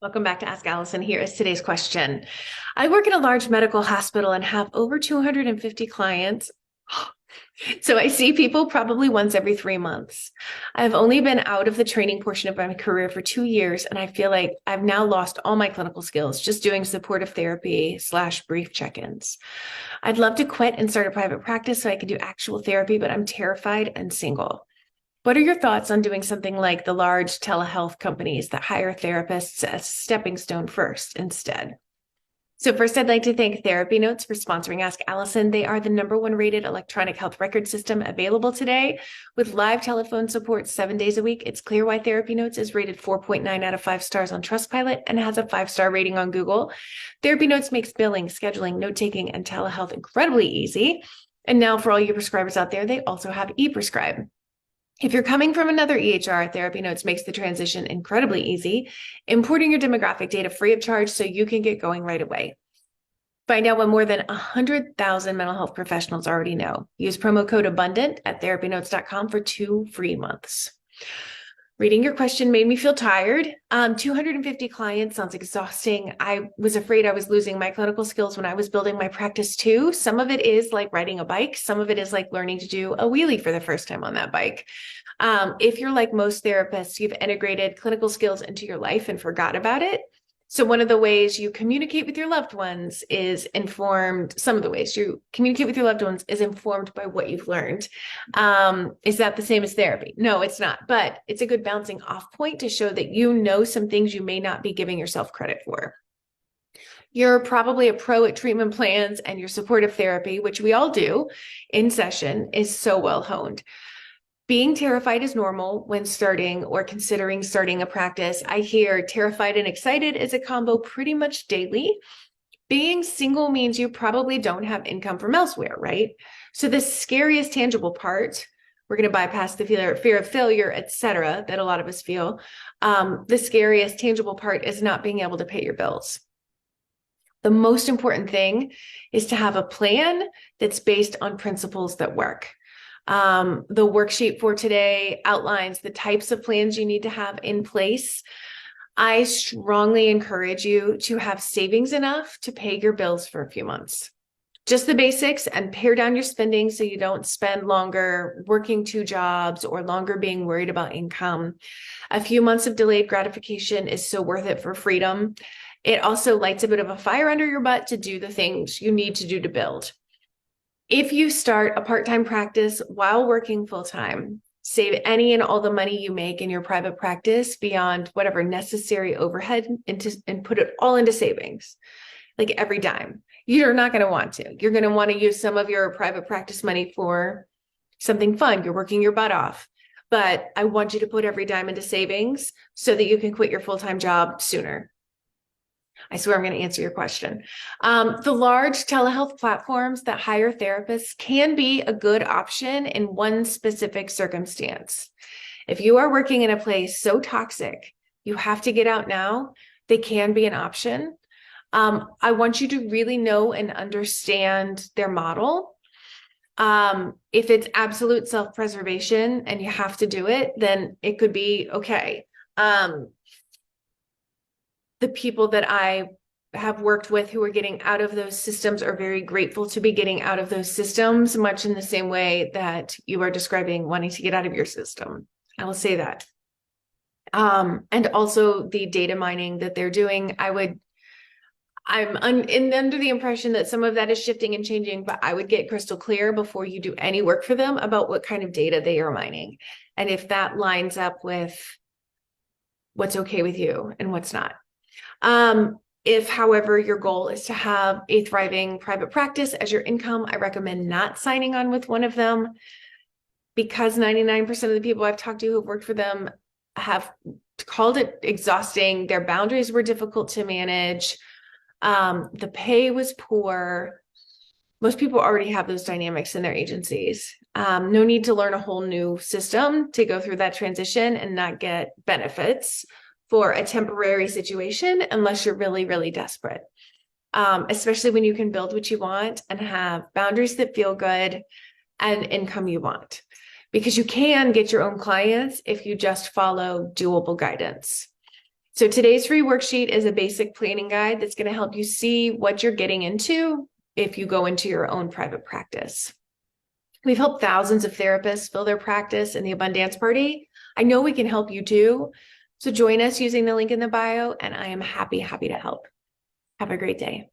Welcome back to Ask Allison. Here is today's question. I work in a large medical hospital and have over 250 clients. So I see people probably once every 3 months. I've only been out of the training portion of my career for 2 years, and I feel like I've now lost all my clinical skills just doing supportive therapy / brief check-ins. I'd love to quit and start a private practice so I can do actual therapy, but I'm terrified and single. What are your thoughts on doing something like the large telehealth companies that hire therapists as a stepping stone first instead? So first, I'd like to thank TherapyNotes for sponsoring Ask Allison. They are the #1 rated electronic health record system available today with live telephone support 7 days a week. It's clear why TherapyNotes is rated 4.9 out of 5 stars on Trustpilot and has a 5-star rating on Google. TherapyNotes makes billing, scheduling, note-taking, and telehealth incredibly easy. And now for all you prescribers out there, they also have ePrescribe. If you're coming from another EHR, TherapyNotes makes the transition incredibly easy, importing your demographic data free of charge so you can get going right away. Find out what more than 100,000 mental health professionals already know. Use promo code ABUNDANT at therapynotes.com for 2 free months. Reading your question made me feel tired. 250 clients sounds exhausting. I was afraid I was losing my clinical skills when I was building my practice too. Some of it is like riding a bike. Some of it is like learning to do a wheelie for the first time on that bike. If you're like most therapists, you've integrated clinical skills into your life and forgot about it. So one of the ways you communicate with your loved ones is informed. Some of the ways you communicate with your loved ones is informed by what you've learned. Is that the same as therapy? No, it's not, but it's a good bouncing off point to show that you know some things you may not be giving yourself credit for. You're probably a pro at treatment plans, and your supportive therapy, which we all do in session, is so well honed. Being terrified is normal when starting or considering starting a practice. I hear terrified and excited is a combo pretty much daily. Being single means you probably don't have income from elsewhere, right? So the scariest tangible part, we're going to bypass the fear of failure, etc., that a lot of us feel. The scariest tangible part is not being able to pay your bills. The most important thing is to have a plan that's based on principles that work. The worksheet for today outlines the types of plans you need to have in place. I strongly encourage you to have savings enough to pay your bills for a few months. Just the basics, and pare down your spending so you don't spend longer working 2 jobs or longer being worried about income. A few months of delayed gratification is so worth it for freedom. It also lights a bit of a fire under your butt to do the things you need to do to build. If you start a part-time practice while working full-time, save any and all the money you make in your private practice beyond whatever necessary overhead and put it all into savings, like every dime. You're not going to want to. You're going to want to use some of your private practice money for something fun. You're working your butt off. But I want you to put every dime into savings so that you can quit your full-time job sooner. I swear I'm going to answer your question. The large telehealth platforms that hire therapists can be a good option in one specific circumstance. If you are working in a place so toxic, you have to get out now, they can be an option. I want you to really know and understand their model. If it's absolute self-preservation and you have to do it, then it could be okay. The people that I have worked with who are getting out of those systems are very grateful to be getting out of those systems, much in the same way that you are describing wanting to get out of your system. I will say that. And also the data mining that they're doing, I'm under the impression that some of that is shifting and changing, but I would get crystal clear before you do any work for them about what kind of data they are mining. And if that lines up with what's okay with you and what's not. If, however, your goal is to have a thriving private practice as your income, I recommend not signing on with one of them, because 99% of the people I've talked to who've worked for them have called it exhausting. Their boundaries were difficult to manage. The pay was poor. Most people already have those dynamics in their agencies. No need to learn a whole new system to go through that transition and not get benefits for a temporary situation unless you're really, really desperate. Especially when you can build what you want and have boundaries that feel good and income you want. Because you can get your own clients if you just follow doable guidance. So today's free worksheet is a basic planning guide that's going to help you see what you're getting into if you go into your own private practice. We've helped thousands of therapists fill their practice in the Abundance Party. I know we can help you too. So join us using the link in the bio, and I am happy to help. Have a great day.